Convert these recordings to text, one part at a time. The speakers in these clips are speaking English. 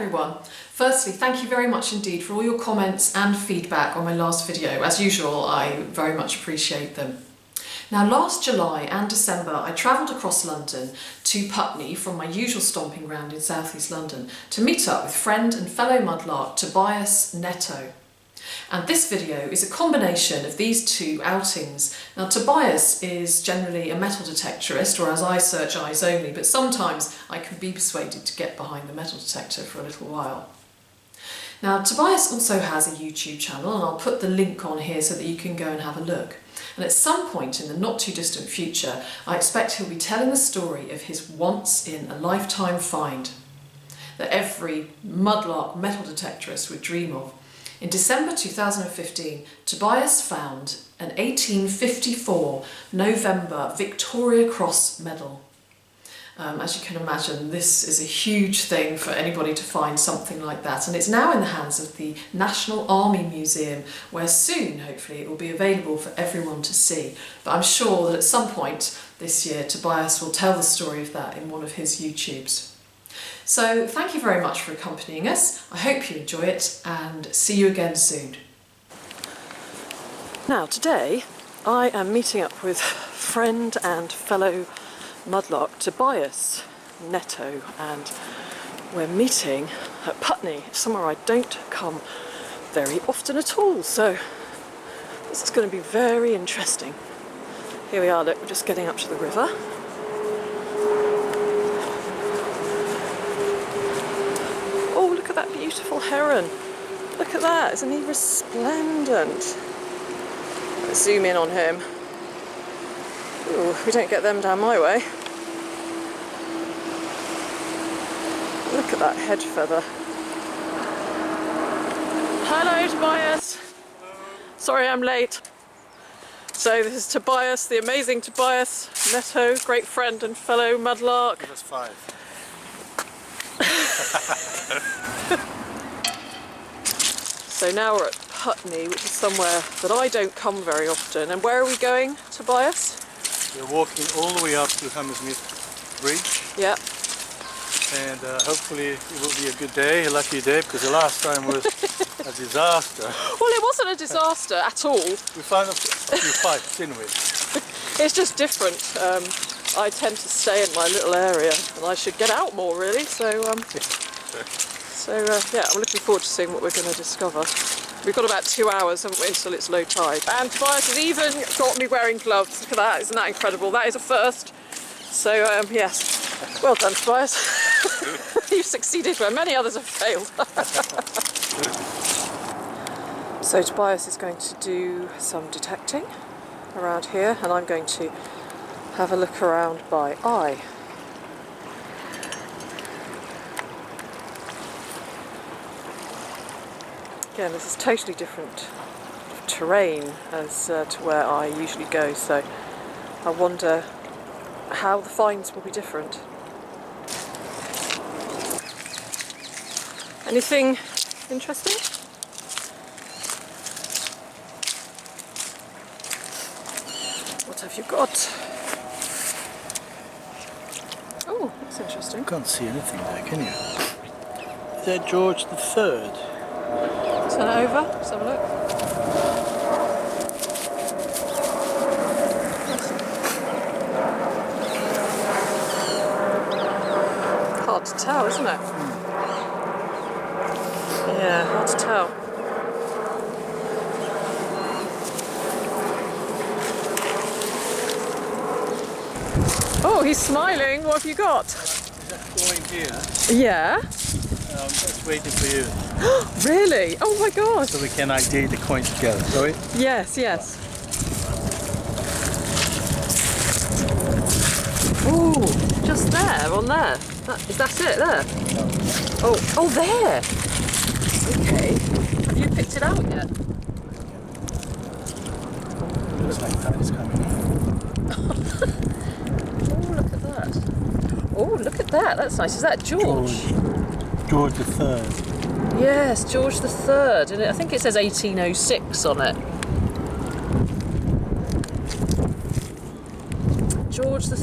everyone. Firstly, thank you very much indeed for all your comments and feedback on my last video. As usual, I very much appreciate them. Now, last July and December, I travelled across London to Putney from my usual stomping ground in South East London to meet up with friend and fellow mudlark Tobias Neto. And this video is a combination of these two outings. Now, Tobias is generally a metal detectorist, or as I search eyes only, but sometimes I can be persuaded to get behind the metal detector for a little while. Now, Tobias also has a YouTube channel, and I'll put the link on here so that you can go and have a look. And at some point in the not too distant future, I expect he'll be telling the story of his once-in-a-lifetime find that every mudlark metal detectorist would dream of. In December 2015, Tobias found an 1854 November Victoria Cross medal. As you can imagine, this is a huge thing for anybody to find something like that, and it's now in the hands of the National Army Museum, where soon, hopefully, it will be available for everyone to see. But I'm sure that at some point this year, Tobias will tell the story of that in one of his YouTubes. So thank you very much for accompanying us. I hope you enjoy it, and see you again soon. Now, today I am meeting up with friend and fellow mudlark Tobias Neto, and we're meeting at Putney, somewhere I don't come very often at all, so this is going to be very interesting. Here we are, look, we're just getting up to the river. Oh, look at that beautiful heron. Look at that, isn't he resplendent? Let's zoom in on him. Ooh, we don't get them down my way. Look at that head feather. Hello, Tobias. Hello. Sorry I'm late. So this is Tobias, the amazing Tobias Neto, great friend and fellow mudlark. Give us 5. So now we're at Putney, which is somewhere that I don't come very often. And where are we going, Tobias? We're walking all the way up to Hammersmith Bridge. Yeah. And hopefully it will be a good day, a lucky day, because the last time was a disaster. Well, it wasn't a disaster at all. We found a few pipes, didn't we? It's just different. I tend to stay in my little area, and I should get out more, really. So, yeah, I'm looking forward to seeing what we're going to discover. We've got about 2 hours, haven't we, until it's low tide. And Tobias has even got me wearing gloves. Look at that, isn't that incredible? That is a first. So, yes, well done, Tobias. You've succeeded where many others have failed. So Tobias is going to do some detecting around here, and I'm going to have a look around by eye. Again, this is totally different terrain as to where I usually go, so I wonder how the finds will be different. Anything interesting? What have you got? Oh, that's interesting. You can't see anything there, can you? Is that George III? Turn it over, let's have a look. Hard to tell, isn't it? Yeah, hard to tell. Oh, he's smiling. What have you got? Is that coin here? Yeah. I'm just waiting for you. Really? Oh my God. So we can ID the coins together, sorry? Yes, yes. Oh, just there, on there. Is that it, there? No. Oh, there. Okay. Have you picked it out yet? Looks like that is coming in. Oh, look at that. Oh, look at that. That's nice. Is that George? George III. Yes, George III. And I think it says 1806 on it. George III.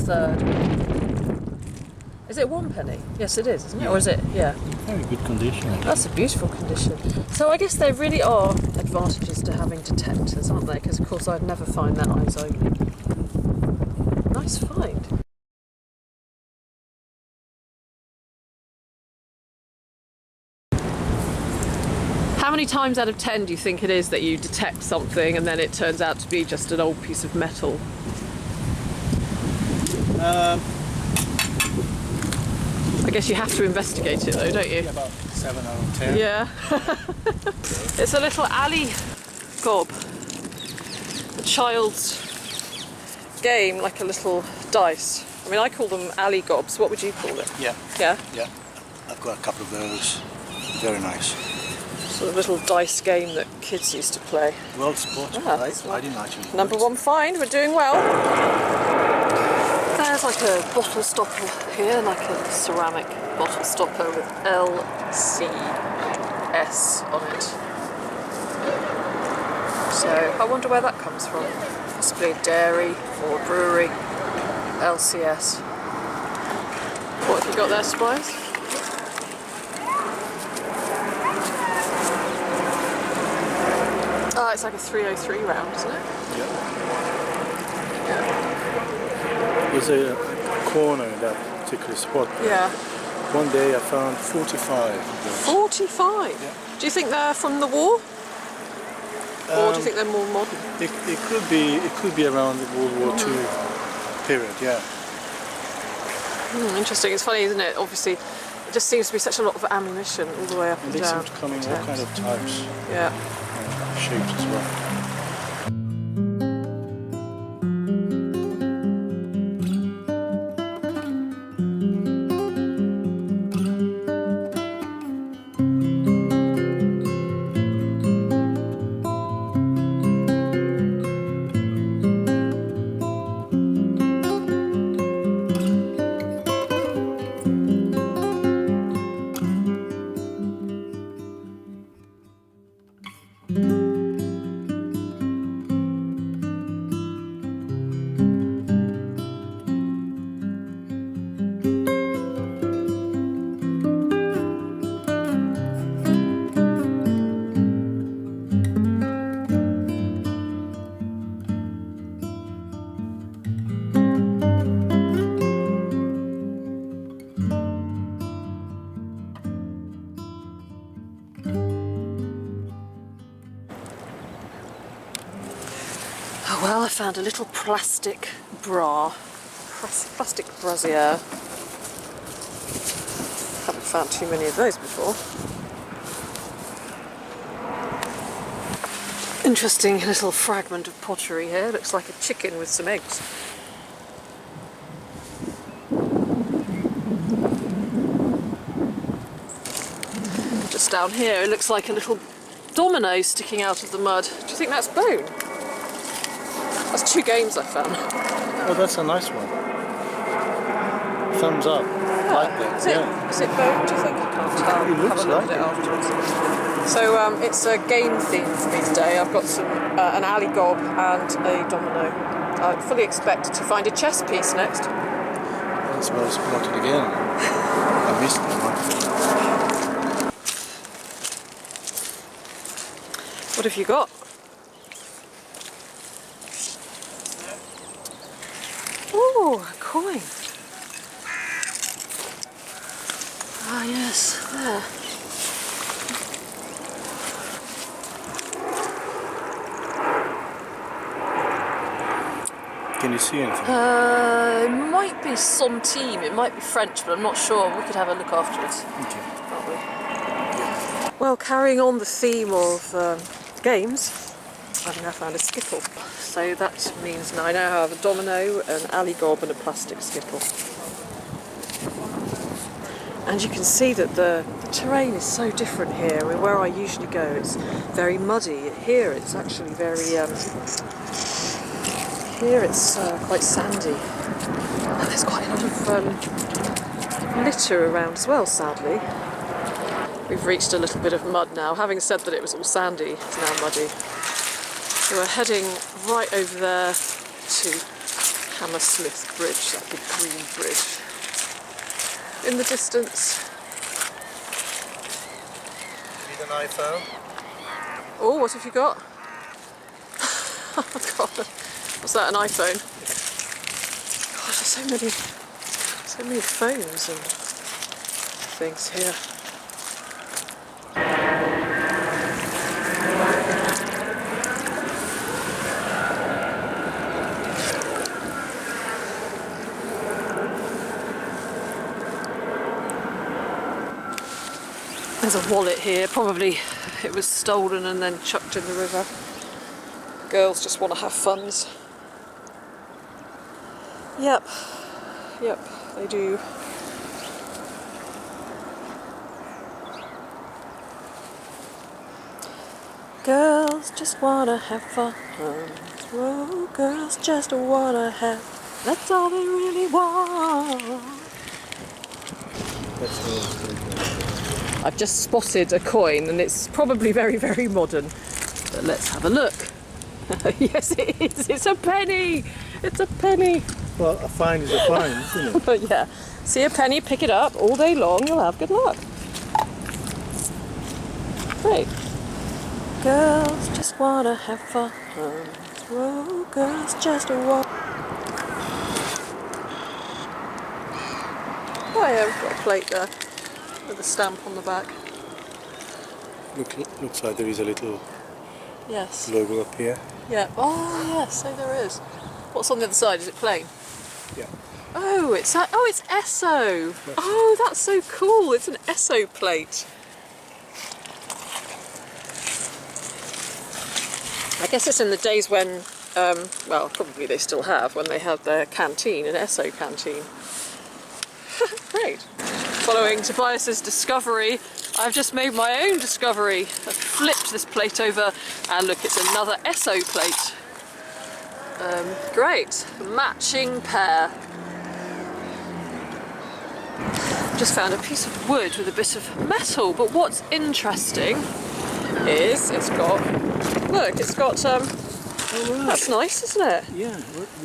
Is it 1 penny? Yes, it is, isn't it? Yeah. Or is it? Yeah. Very good condition. Actually. That's a beautiful condition. So I guess there really are advantages to having detectors, aren't there? Because of course I'd never find that eyes only. Nice find. How many times out of 10 do you think it is that you detect something and then it turns out to be just an old piece of metal? I guess you have to investigate it though, don't you? Yeah, about 7 out of 10. Yeah. It's a little alley gob. A child's game, like a little dice. I mean, I call them alley gobs. What would you call it? Yeah. Yeah? Yeah. I've got a couple of those. Very nice. Sort of little dice game that kids used to play. Well spotted, Ah, right? I didn't actually know Number it. 1 find, we're doing well. There's like a bottle stopper here, like a ceramic bottle stopper with LCS on it. So I wonder where that comes from. Possibly a dairy or a brewery. LCS. What have you got there, Tobias? Oh, it's like a 303 round, isn't it? Yeah. Yeah. There's a corner in that particular spot. Yeah. One day I found 45 of those. 45? Yeah. Do you think they're from the war? Or do you think they're more modern? It could be around the World War II period, yeah. Interesting. It's funny, isn't it? Obviously, it just seems to be such a lot of ammunition all the way up and, And they down. seem to come in all kind of types, Yeah. shapes as well. Oh well, I found a little plastic bra. Plastic brassiere. Haven't found too many of those before. Interesting little fragment of pottery here. Looks like a chicken with some eggs. Just down here, it looks like a little domino sticking out of the mud. Do you think that's bone? That's 2 games I found. Oh, that's a nice one. Thumbs up. Like that. Is it bone, do you think? I can't tell. It looks Have a look like at it it. afterwards. So it's a game theme for me today. I've got some an alley gob and a domino. I fully expect to find a chess piece next. That's well spotted again. I missed that one. What have you got? Ooh, a coin. Ah, yes, there. Can you see anything? It might be centime, it might be French, but I'm not sure. We could have a look afterwards, Okay. can't we? Well, carrying on the theme of games, I've now found a skipple. So that means now I now have a domino, an alley gob and a plastic skipple. And you can see that the terrain is so different here. I mean, where I usually go, it's very muddy. Here it's actually very... here it's quite sandy. And there's quite a lot of litter around as well, sadly. We've reached a little bit of mud now. Having said that it was all sandy, it's now muddy. So we're heading right over there to Hammersmith Bridge, that big green bridge. in the distance. Need an iPhone? Oh, what have you got? What's that, an iPhone? Gosh, there's so many phones and things here. There's a wallet here, probably it was stolen and then chucked in the river. Girls just want to have funs. Yep, they do. Girls just want to have fun. Oh, girls just want to have. That's all they really want. I've just spotted a coin and it's probably very, very modern. But let's have a look. Yes, it is. It's a penny. It's a penny. Well, a fine is a fine, isn't it? But yeah, see a penny, pick it up all day long, you'll have good luck. Great. Girls just want to have fun. Oh, girls just want. Oh yeah, we've got a plate there with a stamp on the back. Looks like there is a little Yes. logo up here. Yeah. Oh yes, so there is. What's on the other side? Is it plain? Yeah. Oh, it's Esso. Oh, that's so cool. It's an Esso plate. I guess it's in the days when, well, probably they still have, when they had their canteen, an Esso canteen. Great. Following Tobias's discovery, I've just made my own discovery. I've flipped this plate over and look, it's another Esso plate. Great. Matching pair. Just found a piece of wood with a bit of metal, but what's interesting is it's got, look, it's got, that's nice, isn't it? Yeah.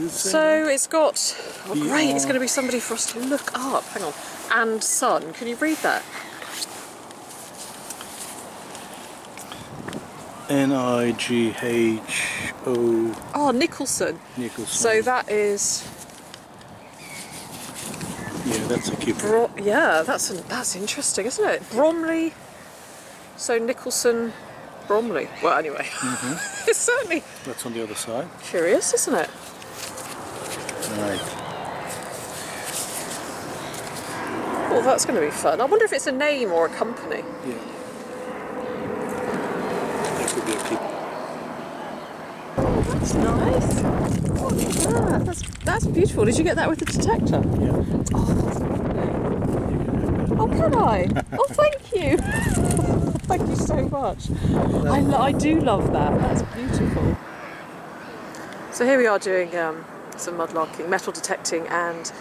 So it's got, oh great, it's going to be somebody for us to look up. Hang on. And Son, can you read that? Nigho. Oh, Nicholson. Nicholson. So that is, Yeah, that's a keeper. yeah, that's interesting, isn't it? Bromley. So Nicholson, Bromley. Well, anyway, it's certainly. That's on the other side. Curious, isn't it? Right. Well, that's going to be fun. I wonder if it's a name or a company. Yeah. That could be a keeper. Oh, that's nice. Look at that. That's beautiful. Did you get that with the detector? Yeah. Oh, that's lovely. Oh, can I? Oh, thank you. Thank you so much. I do love that. That's beautiful. So here we are doing some mudlarking, metal detecting, and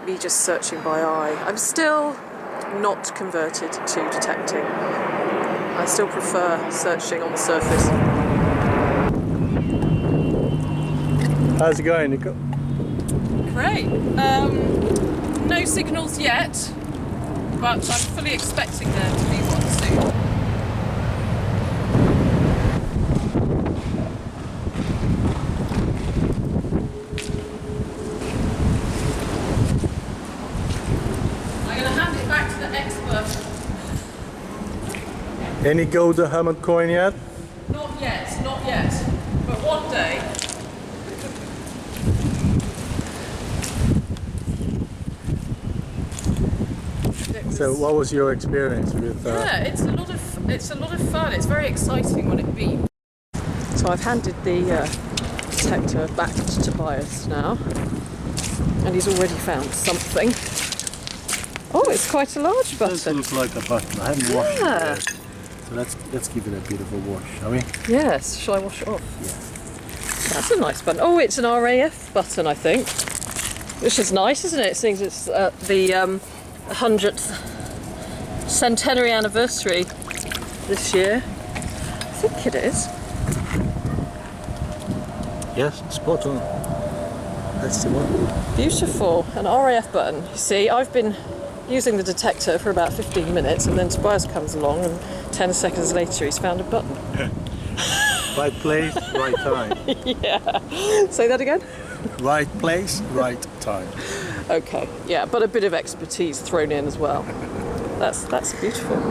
me just searching by eye. I'm still not converted to detecting. I still prefer searching on the surface. How's it going, Nico? Great. No signals yet, but I'm fully expecting there to be one soon. I'm going to hand it back to the expert. Any golden hammer coin yet? Not yet, not yet. But one day. So, what was your experience with? Yeah, it's a lot of fun. It's very exciting when it beeps. So I've handed the detector back to Tobias now, and he's already found something. Oh, it's quite a large It does button. look like a button. I haven't washed Yeah. it yet. So let's give it a bit of a wash, shall we? Yes. Shall I wash it off? Yeah. That's a nice button. Oh, it's an RAF button, I think, which is nice, isn't it? It seems it's the 100th centenary anniversary this year. I think it is. Yes, spot on. That's the one. Beautiful, an RAF button. You see, I've been using the detector for about 15 minutes, and then Tobias comes along and 10 seconds later he's found a button. Right place, right time. Yeah. Say that again? Right place, right time. Okay, yeah, but a bit of expertise thrown in as well. That's beautiful.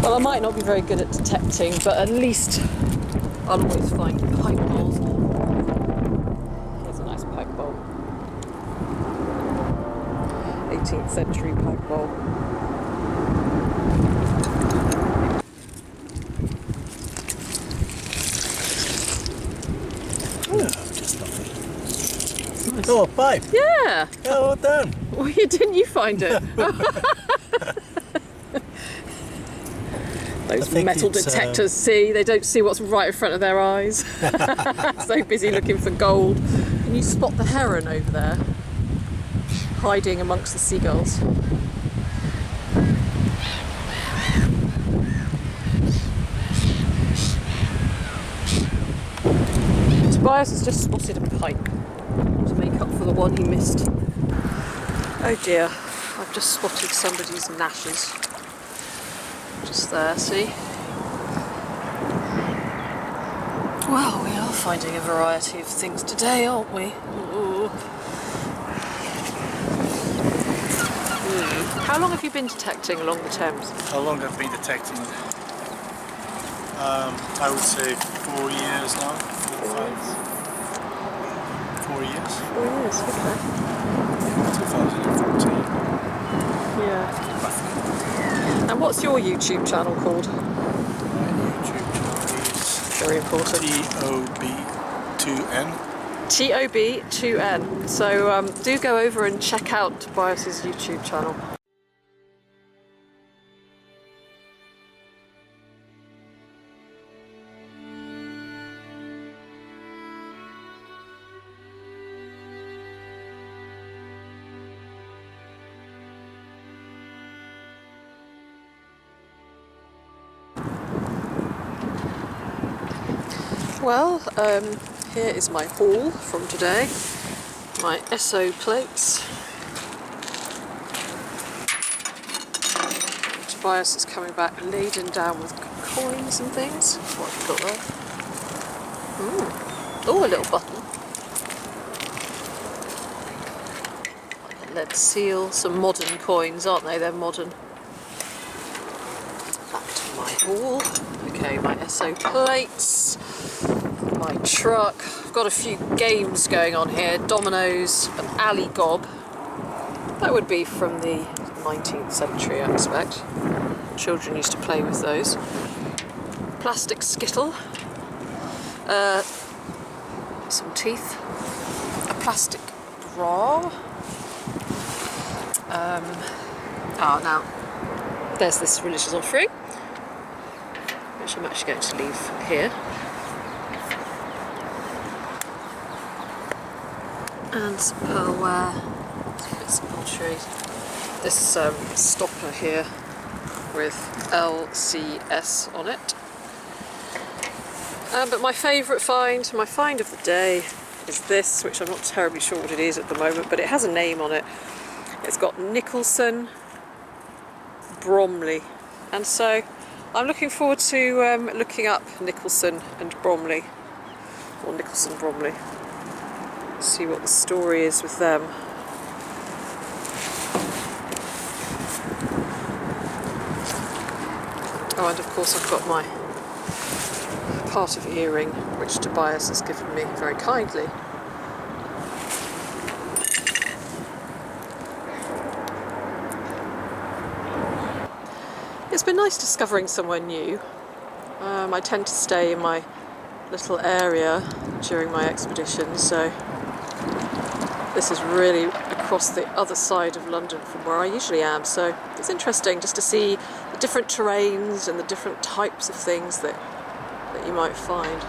Well, I might not be very good at detecting, but at least I'll always find pipe bowls. Here's a nice pipe bowl. 18th century pipe bowl. No, just nothing. Nice. Oh, a pipe. Yeah. Yeah, well done. Well, didn't you find it? Those metal detectors see, they don't see what's right in front of their eyes. So busy looking for gold. Can you spot the heron over there? Hiding amongst the seagulls. Tobias has just spotted a pipe to make up for the one he missed. Oh dear, I've just spotted somebody's gnashes. Just there, see? Well, we are finding a variety of things today, aren't we? Ooh. How long have you been detecting along the Thames? How long have I been detecting? I would say 4 years now. 4 years. 4 years, okay. 2014. Yeah. Roughly. And what's your YouTube channel called? My YouTube channel is Very important. TOB2N. TOB2N. So do go over and check out Tobias's YouTube channel. Well, here is my haul from today. My SO plates. Tobias is coming back laden down with coins and things. What have you got there? Oh, a little button. Like a lead seal. Some modern coins, aren't they? They're modern. Back to my haul. Okay, my SO plates. My truck. I've got a few games going on here. Dominoes, an alley gob. That would be from the 19th century, I expect. Children used to play with those. Plastic skittle. Some teeth. A plastic bra. Now, there's this religious offering, which I'm actually going to leave here. And some pearlware, some bits of pottery. This stopper here with LCS on it. But my favourite find, my find of the day, is this, which I'm not terribly sure what it is at the moment, but it has a name on it. It's got Nicholson Bromley, and so I'm looking forward to looking up Nicholson and Bromley, or Nicholson Bromley. See what the story is with them. Oh, and of course I've got my part of earring, which Tobias has given me very kindly. It's been nice discovering somewhere new. I tend to stay in my little area during my expeditions, so this is really across the other side of London from where I usually am, so it's interesting just to see the different terrains and the different types of things that you might find.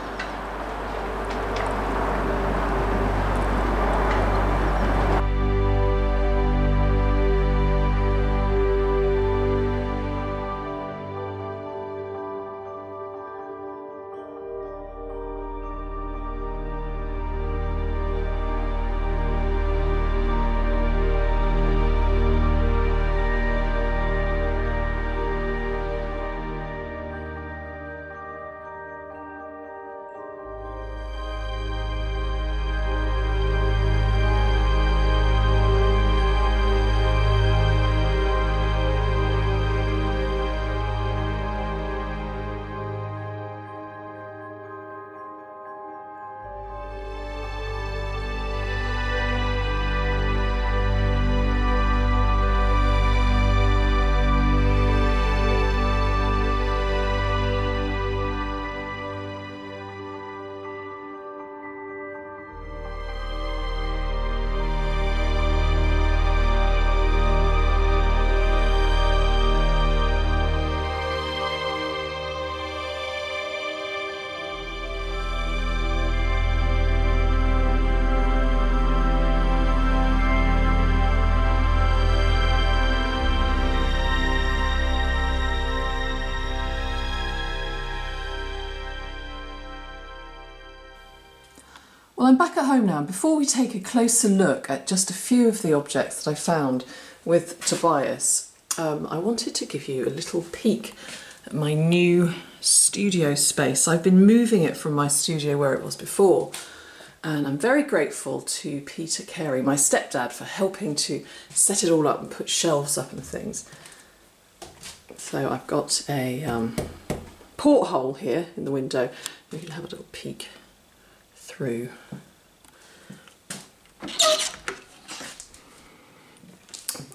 Well, I'm back at home now, and before we take a closer look at just a few of the objects that I found with Tobias, I wanted to give you a little peek at my new studio space. I've been moving it from my studio where it was before, and I'm very grateful to Peter Carey, my stepdad, for helping to set it all up and put shelves up and things. So I've got a porthole here in the window. We can have a little peek through. I'm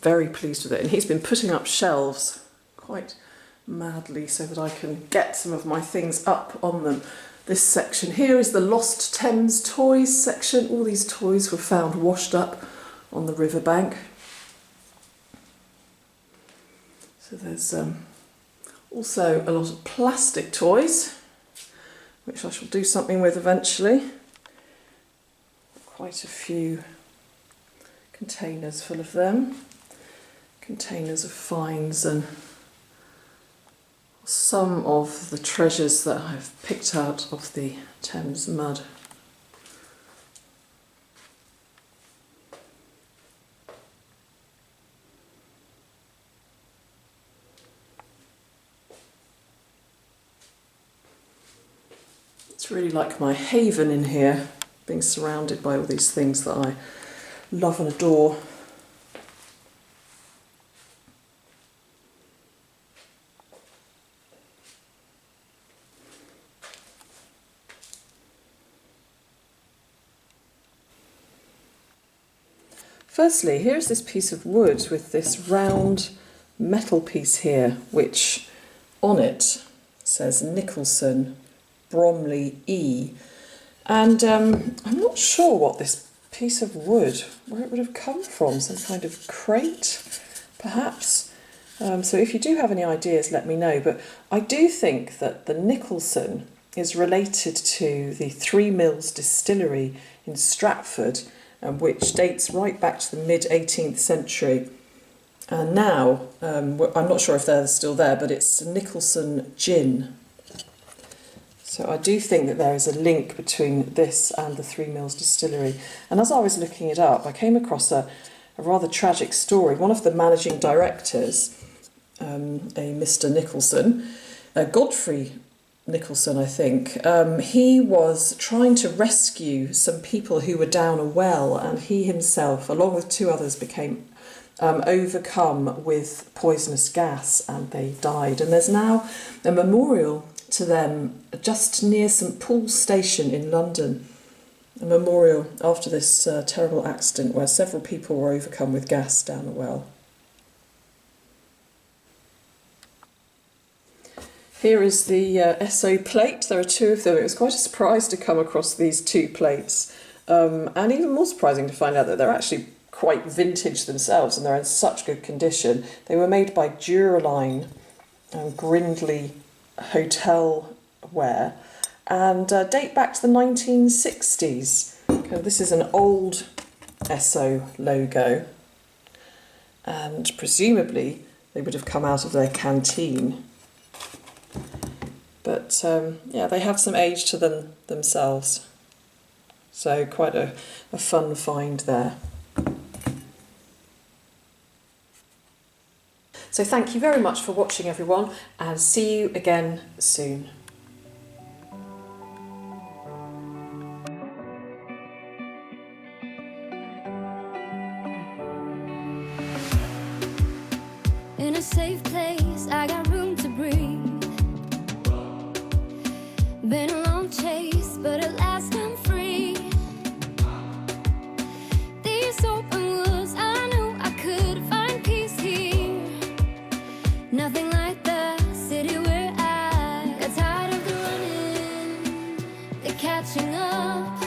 very pleased with it, and he's been putting up shelves quite madly so that I can get some of my things up on them. This section here is the Lost Thames toys section. All these toys were found washed up on the riverbank. So there's also a lot of plastic toys, which I shall do something with eventually. Quite a few containers full of them. Containers of finds and some of the treasures that I've picked out of the Thames mud. It's really like my haven in here, being surrounded by all these things that I love and adore. Firstly, here's this piece of wood with this round metal piece here, which on it says Nicholson Bromley E. And I'm not sure what this piece of wood, where it would have come from, some kind of crate, perhaps. So if you do have any ideas, let me know. But I do think that the Nicholson is related to the Three Mills distillery in Stratford, which dates right back to the mid-18th century. And now, I'm not sure if they're still there, but it's Nicholson Gin. So I do think that there is a link between this and the Three Mills distillery. And as I was looking it up, I came across a rather tragic story. One of the managing directors, a Mr. Nicholson, Godfrey Nicholson, I think, he was trying to rescue some people who were down a well, and he himself, along with two others, became overcome with poisonous gas, and they died. And there's now a memorial to them just near St Paul's Station in London, a memorial after this terrible accident where several people were overcome with gas down a well. Here is the Esso plate. There are two of them. It was quite a surprise to come across these two plates, and even more surprising to find out that they're actually quite vintage themselves and they're in such good condition. They were made by Duraline Grindley Hotel Ware and date back to the 1960s. This is an old Esso logo, and presumably they would have come out of their canteen. But yeah, they have some age to them themselves. So quite a fun find there. So thank you very much for watching, everyone, and see you again soon. In a safe place, I got room to breathe. Been a long chase, but at last I'm free. These open woods, I knew I could find peace here. Nothing like the city where I got tired of the running, the catching up.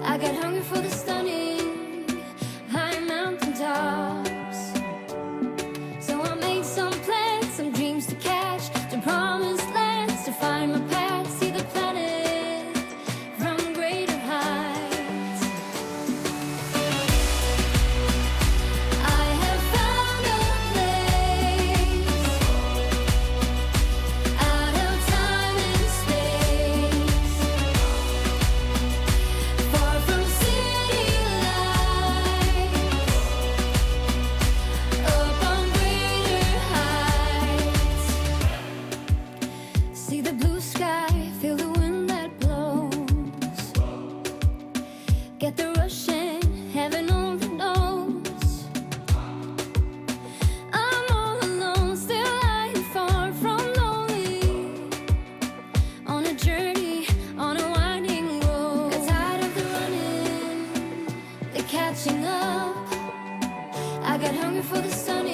I got hungry for the stunning high mountain tops. So I made some plans, some dreams to catch, to promised lands, to find my path. Catching up, I got hungry for the sun.